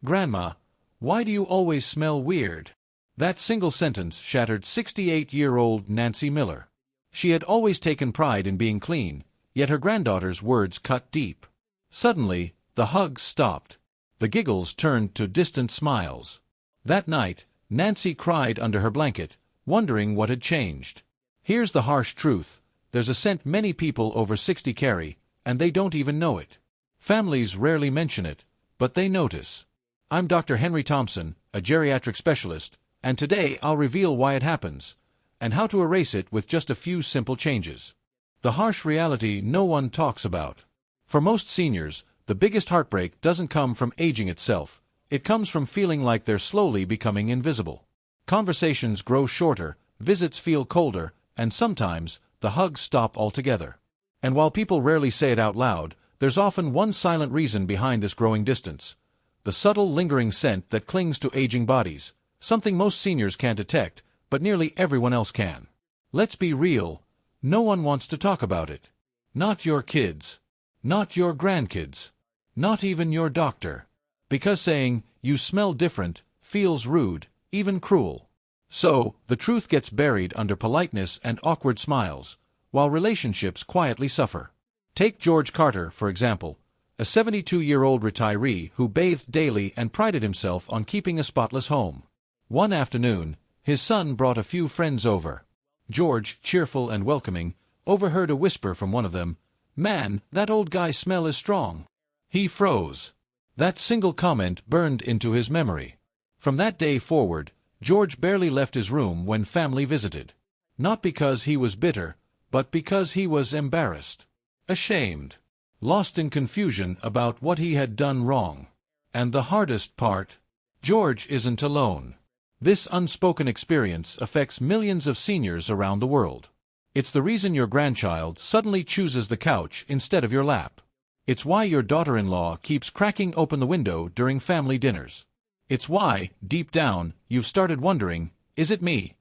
"Grandma, why do you always smell weird?" That single sentence shattered 68-year-old Nancy Miller. She had always taken pride in being clean, yet her granddaughter's words cut deep. Suddenly, the hugs stopped. The giggles turned to distant smiles. That night, Nancy cried under her blanket, wondering what had changed. Here's the harsh truth: there's a scent many people over 60 carry, and they don't even know it. Families rarely mention it, but they notice. I'm Dr. Henry Thompson, a geriatric specialist, and today I'll reveal why it happens, and how to erase it with just a few simple changes. The harsh reality no one talks about. For most seniors, the biggest heartbreak doesn't come from aging itself. It comes from feeling like they're slowly becoming invisible. Conversations grow shorter, visits feel colder, and sometimes, the hugs stop altogether. And while people rarely say it out loud, there's often one silent reason behind this growing distance: the subtle, lingering scent that clings to aging bodies, something most seniors can't detect, but nearly everyone else can. Let's be real, no one wants to talk about it. Not your kids. Not your grandkids. Not even your doctor. Because saying, "you smell different," feels rude, even cruel. So, the truth gets buried under politeness and awkward smiles, while relationships quietly suffer. Take George Carter, for example, a 72-year-old retiree who bathed daily and prided himself on keeping a spotless home. One afternoon, his son brought a few friends over. George, cheerful and welcoming, overheard a whisper from one of them, "Man, that old guy's smell is strong." He froze. That single comment burned into his memory. From that day forward, George barely left his room when family visited. Not because he was bitter, but because he was embarrassed. Ashamed. Lost in confusion about what he had done wrong. And the hardest part? George isn't alone. This unspoken experience affects millions of seniors around the world. It's the reason your grandchild suddenly chooses the couch instead of your lap. It's why your daughter-in-law keeps cracking open the window during family dinners. It's why, deep down, you've started wondering, is it me?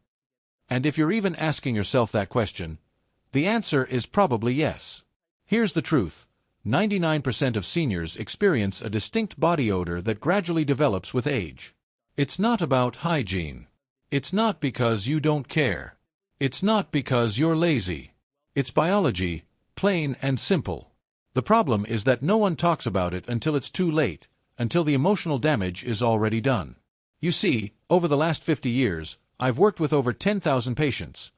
And if you're even asking yourself that question, the answer is probably yes. Here's the truth: 99% of seniors experience a distinct body odor that gradually develops with age. It's not about hygiene. It's not because you don't care. It's not because you're lazy. It's biology, plain and simple. The problem is that no one talks about it until it's too late, until the emotional damage is already done. You see, over the last 50 years, I've worked with over 10,000 patients,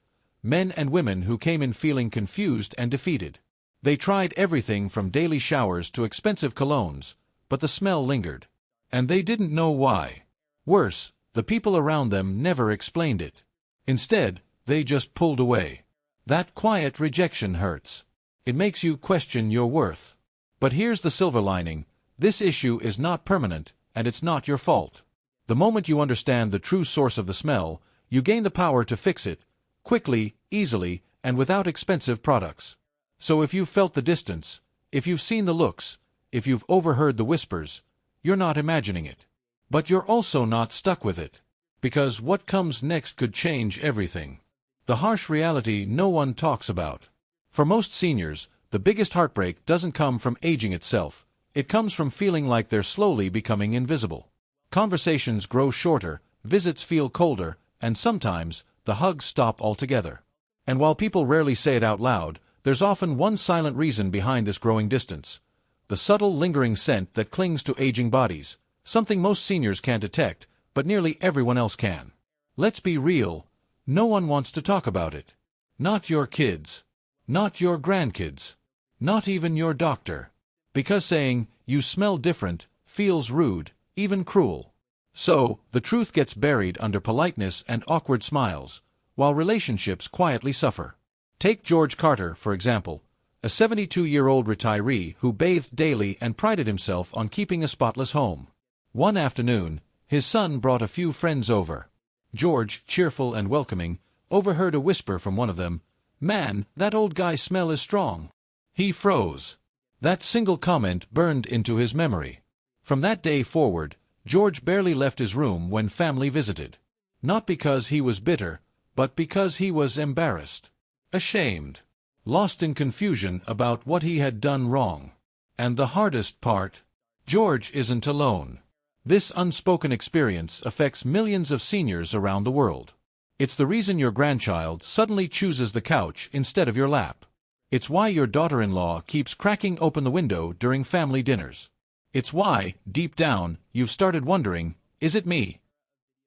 men and women who came in feeling confused and defeated. They tried everything from daily showers to expensive colognes, but the smell lingered. And they didn't know why. Worse, the people around them never explained it. Instead, they just pulled away. That quiet rejection hurts. It makes you question your worth. But here's the silver lining: this issue is not permanent, and it's not your fault. The moment you understand the true source of the smell, you gain the power to fix it, quickly, easily, and without expensive products. So if you've felt the distance, if you've seen the looks, if you've overheard the whispers, you're not imagining it. But you're also not stuck with it. Because what comes next could change everything. The harsh reality no one talks about. For most seniors, the biggest heartbreak doesn't come from aging itself. It comes from feeling like they're slowly becoming invisible. Conversations grow shorter, visits feel colder, and sometimes, the hugs stop altogether. And while people rarely say it out loud, there's often one silent reason behind this growing distance: the subtle, lingering scent that clings to aging bodies, something most seniors can't detect, but nearly everyone else can. Let's be real, no one wants to talk about it. Not your kids. Not your grandkids. Not even your doctor. Because saying, "you smell different," feels rude, even cruel. So, the truth gets buried under politeness and awkward smiles, while relationships quietly suffer. Take George Carter, for example, a 72-year-old retiree who bathed daily and prided himself on keeping a spotless home. One afternoon, his son brought a few friends over. George, cheerful and welcoming, overheard a whisper from one of them, "Man, that old guy's smell is strong." He froze. That single comment burned into his memory. From that day forward, George barely left his room when family visited. Not because he was bitter, but because he was embarrassed. Ashamed. Lost in confusion about what he had done wrong. And the hardest part? George isn't alone. This unspoken experience affects millions of seniors around the world. It's the reason your grandchild suddenly chooses the couch instead of your lap. It's why your daughter-in-law keeps cracking open the window during family dinners. It's why, deep down, you've started wondering, is it me?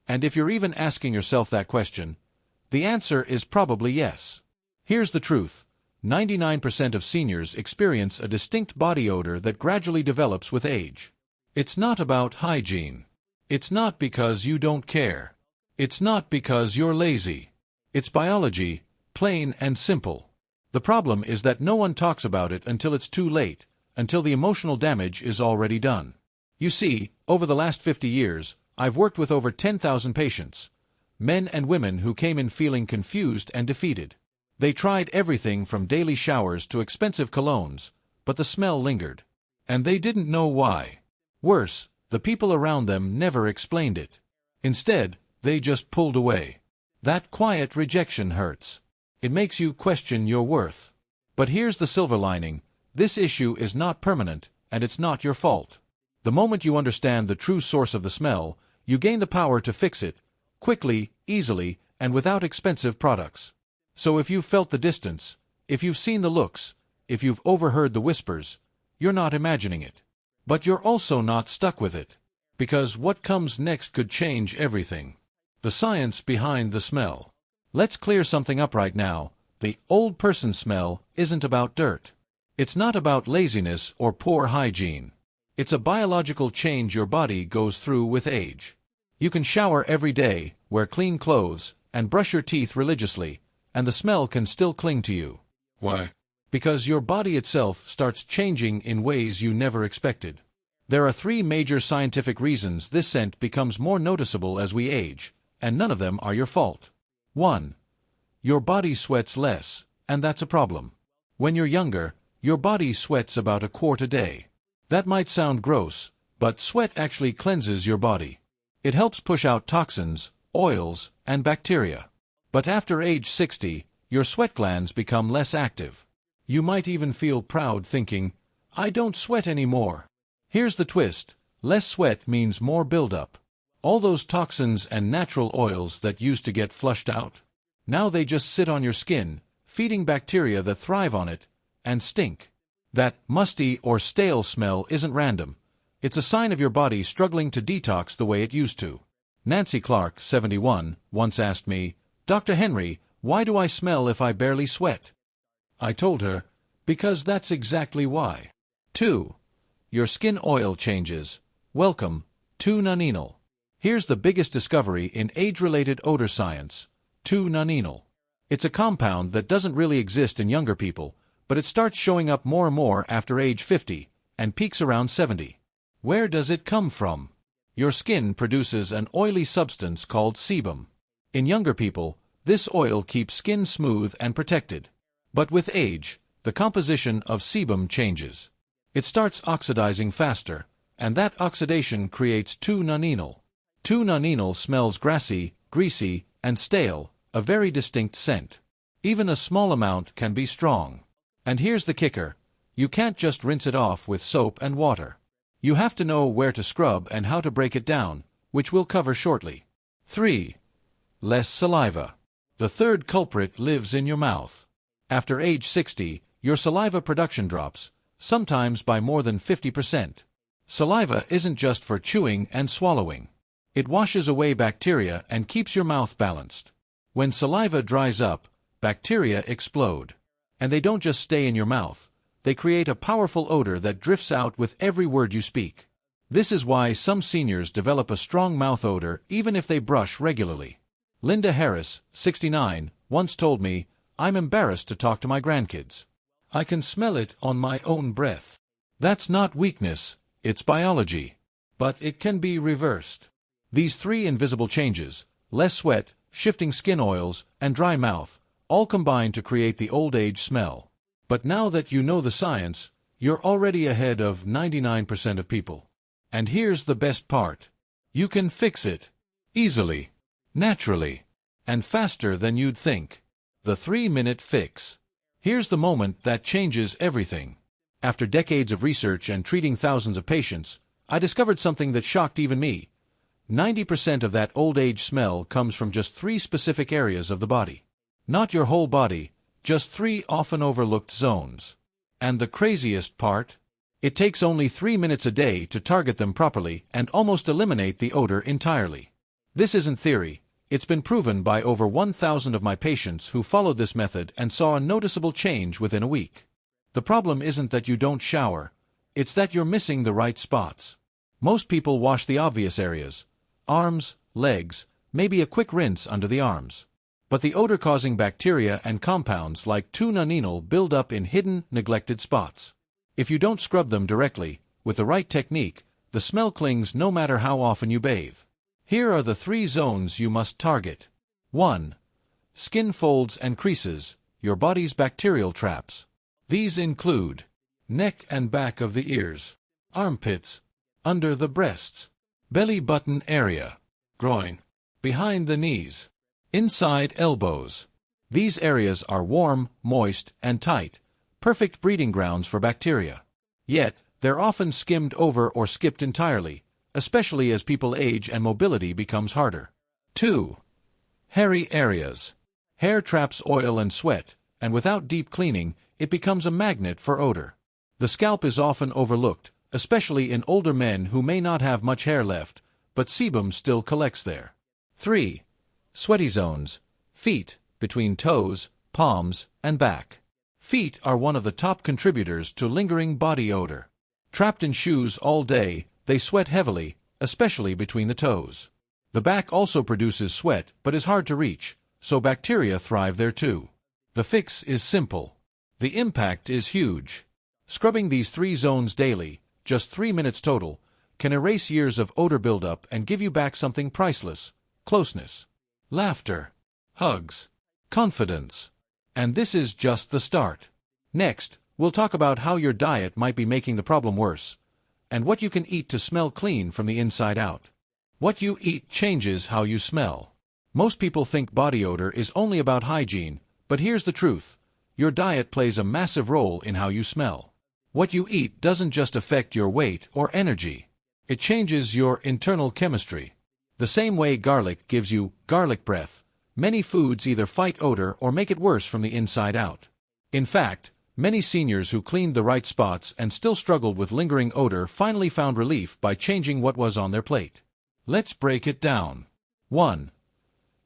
And if you're even asking yourself that question, the answer is probably yes. Here's the truth. 99% of seniors experience a distinct body odor that gradually develops with age. It's not about hygiene. It's not because you don't care. It's not because you're lazy. It's biology, plain and simple. The problem is that no one talks about it until it's too late, until the emotional damage is already done. You see, over the last 50 years, I've worked with over 10,000 patients, men and women who came in feeling confused and defeated. They tried everything from daily showers to expensive colognes, but the smell lingered. And they didn't know why. Worse, the people around them never explained it. Instead, they just pulled away. That quiet rejection hurts. It makes you question your worth. But here's the silver lining. This issue is not permanent, and it's not your fault. The moment you understand the true source of the smell, you gain the power to fix it, quickly, easily, and without expensive products. So if you've felt the distance, if you've seen the looks, if you've overheard the whispers, you're not imagining it. But you're also not stuck with it. Because what comes next could change everything. The science behind the smell. Let's clear something up right now. The old person smell isn't about dirt. It's not about laziness or poor hygiene. It's a biological change your body goes through with age. You can shower every day, wear clean clothes, and brush your teeth religiously, and the smell can still cling to you. Why? Because your body itself starts changing in ways you never expected. There are 3 major scientific reasons this scent becomes more noticeable as we age, and none of them are your fault. 1. Your body sweats less, and that's a problem. When you're younger, your body sweats about a quart a day. That might sound gross, but sweat actually cleanses your body. It helps push out toxins, oils, and bacteria. But after age 60, your sweat glands become less active. You might even feel proud thinking, I don't sweat anymore. Here's the twist. Less sweat means more buildup. All those toxins and natural oils that used to get flushed out. Now they just sit on your skin, feeding bacteria that thrive on it, and stink. That musty or stale smell isn't random. It's a sign of your body struggling to detox the way it used to. Nancy Clark, 71, once asked me, Dr. Henry, why do I smell if I barely sweat? I told her, because that's exactly why. 2. Your skin oil changes. Welcome, 2-nonenal. Here's the biggest discovery in age-related odor science, 2-nonenal. It's a compound that doesn't really exist in younger people, but it starts showing up more and more after age 50, and peaks around 70. Where does it come from? Your skin produces an oily substance called sebum. In younger people, this oil keeps skin smooth and protected. But with age, the composition of sebum changes. It starts oxidizing faster, and that oxidation creates 2-nonenal. 2-nonenal smells grassy, greasy, and stale, a very distinct scent. Even a small amount can be strong. And here's the kicker. You can't just rinse it off with soap and water. You have to know where to scrub and how to break it down, which we'll cover shortly. 3. Less saliva. The third culprit lives in your mouth. After age 60, your saliva production drops, sometimes by more than 50%. Saliva isn't just for chewing and swallowing. It washes away bacteria and keeps your mouth balanced. When saliva dries up, bacteria explode. And they don't just stay in your mouth. They create a powerful odor that drifts out with every word you speak. This is why some seniors develop a strong mouth odor even if they brush regularly. Linda Harris, 69, once told me, I'm embarrassed to talk to my grandkids. I can smell it on my own breath. That's not weakness, it's biology. But it can be reversed. These 3 invisible changes, less sweat, shifting skin oils, and dry mouth, all combine to create the old age smell. But now that you know the science, you're already ahead of 99% of people. And here's the best part. You can fix it. Easily. Naturally. And faster than you'd think. The 3-minute fix. Here's the moment that changes everything. After decades of research and treating thousands of patients, I discovered something that shocked even me. 90% of that old age smell comes from just 3 specific areas of the body. Not your whole body, just 3 often overlooked zones. And the craziest part? It takes only 3 minutes a day to target them properly and almost eliminate the odor entirely. This isn't theory, it's been proven by over 1,000 of my patients who followed this method and saw a noticeable change within a week. The problem isn't that you don't shower, it's that you're missing the right spots. Most people wash the obvious areas: arms, legs, maybe a quick rinse under the arms. But the odor-causing bacteria and compounds like 2-nonenal build up in hidden, neglected spots. If you don't scrub them directly, with the right technique, the smell clings no matter how often you bathe. Here are the 3 zones you must target. 1. Skin folds and creases, your body's bacterial traps. These include neck and back of the ears, armpits, under the breasts, belly button area, groin, behind the knees, inside elbows. These areas are warm, moist, and tight, perfect breeding grounds for bacteria. Yet, they're often skimmed over or skipped entirely, especially as people age and mobility becomes harder. 2. Hairy areas. Hair traps oil and sweat, and without deep cleaning, it becomes a magnet for odor. The scalp is often overlooked, especially in older men who may not have much hair left, but sebum still collects there. 3. Sweaty zones. Feet, between toes, palms, and back. Feet are one of the top contributors to lingering body odor. Trapped in shoes all day, they sweat heavily, especially between the toes. The back also produces sweat but is hard to reach, so bacteria thrive there too. The fix is simple. The impact is huge. Scrubbing these 3 zones daily, just 3 minutes total, can erase years of odor buildup and give you back something priceless: closeness, laughter, hugs, confidence. And this is just the start. Next, we'll talk about how your diet might be making the problem worse, and what you can eat to smell clean from the inside out. What you eat changes how you smell. Most people think body odor is only about hygiene, but here's the truth. Your diet plays a massive role in how you smell. What you eat doesn't just affect your weight or energy. It changes your internal chemistry. The same way garlic gives you garlic breath, many foods either fight odor or make it worse from the inside out. In fact, many seniors who cleaned the right spots and still struggled with lingering odor finally found relief by changing what was on their plate. Let's break it down. 1.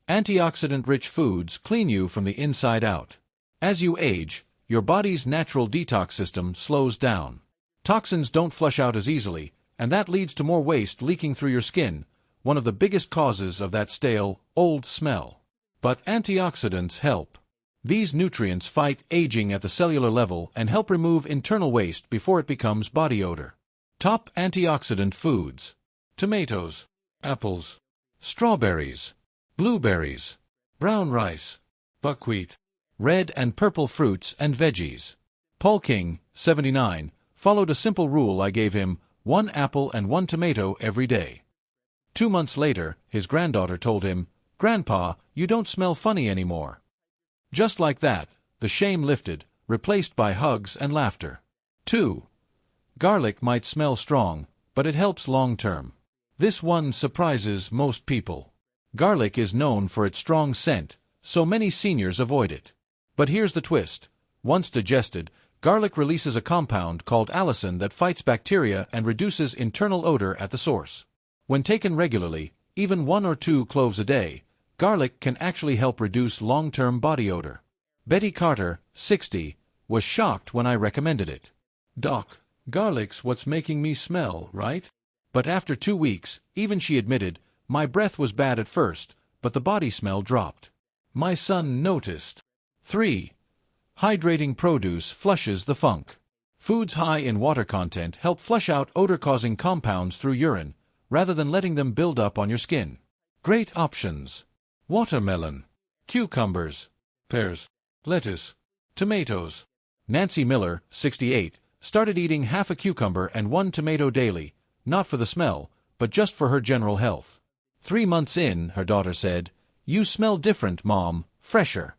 Antioxidant-rich foods clean you from the inside out. As you age, your body's natural detox system slows down. Toxins don't flush out as easily, and that leads to more waste leaking through your skin, one of the biggest causes of that stale, old smell. But antioxidants help. These nutrients fight aging at the cellular level and help remove internal waste before it becomes body odor. Top antioxidant foods: tomatoes, apples, strawberries, blueberries, brown rice, buckwheat, red and purple fruits and veggies. Paul King, 79, followed a simple rule I gave him: 1 apple and 1 tomato every day. 2 months later, his granddaughter told him, "Grandpa, you don't smell funny anymore." Just like that, the shame lifted, replaced by hugs and laughter. 2. Garlic might smell strong, but it helps long-term. This one surprises most people. Garlic is known for its strong scent, so many seniors avoid it. But here's the twist. Once digested, garlic releases a compound called allicin that fights bacteria and reduces internal odor at the source. When taken regularly, even 1 or 2 cloves a day, garlic can actually help reduce long-term body odor. Betty Carter, 60, was shocked when I recommended it. "Doc, garlic's what's making me smell, right?" But after 2 weeks, even she admitted, "My breath was bad at first, but the body smell dropped." My son noticed. 3. Hydrating produce flushes the funk. Foods high in water content help flush out odor-causing compounds through urine, rather than letting them build up on your skin. Great options: watermelon, cucumbers, pears, lettuce, tomatoes. Nancy Miller, 68, started eating half a cucumber and 1 tomato daily, not for the smell, but just for her general health. 3 months in, her daughter said, "You smell different, Mom, fresher."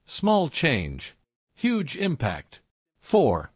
Small change, huge impact. 4.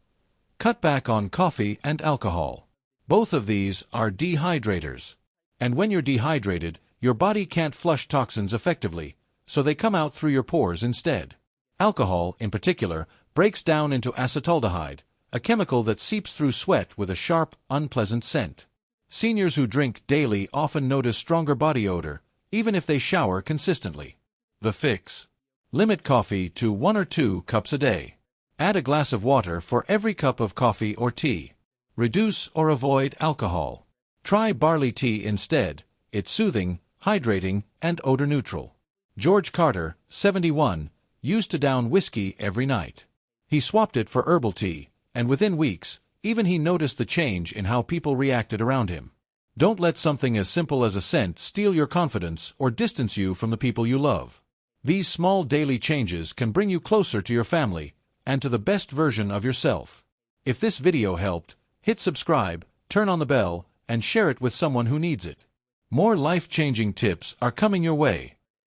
Cut back on coffee and alcohol. Both of these are dehydrators. And when you're dehydrated, your body can't flush toxins effectively, so they come out through your pores instead. Alcohol, in particular, breaks down into acetaldehyde, a chemical that seeps through sweat with a sharp, unpleasant scent. Seniors who drink daily often notice stronger body odor, even if they shower consistently. The fix: limit coffee to 1 or 2 cups a day. Add a glass of water for every cup of coffee or tea. Reduce or avoid alcohol. Try barley tea instead. It's soothing, hydrating, and odor-neutral. George Carter, 71, used to down whiskey every night. He swapped it for herbal tea, and within weeks, even he noticed the change in how people reacted around him. Don't let something as simple as a scent steal your confidence or distance you from the people you love. These small daily changes can bring you closer to your family and to the best version of yourself. If this video helped, hit subscribe, turn on the bell, and share it with someone who needs it. More life-changing tips are coming your way.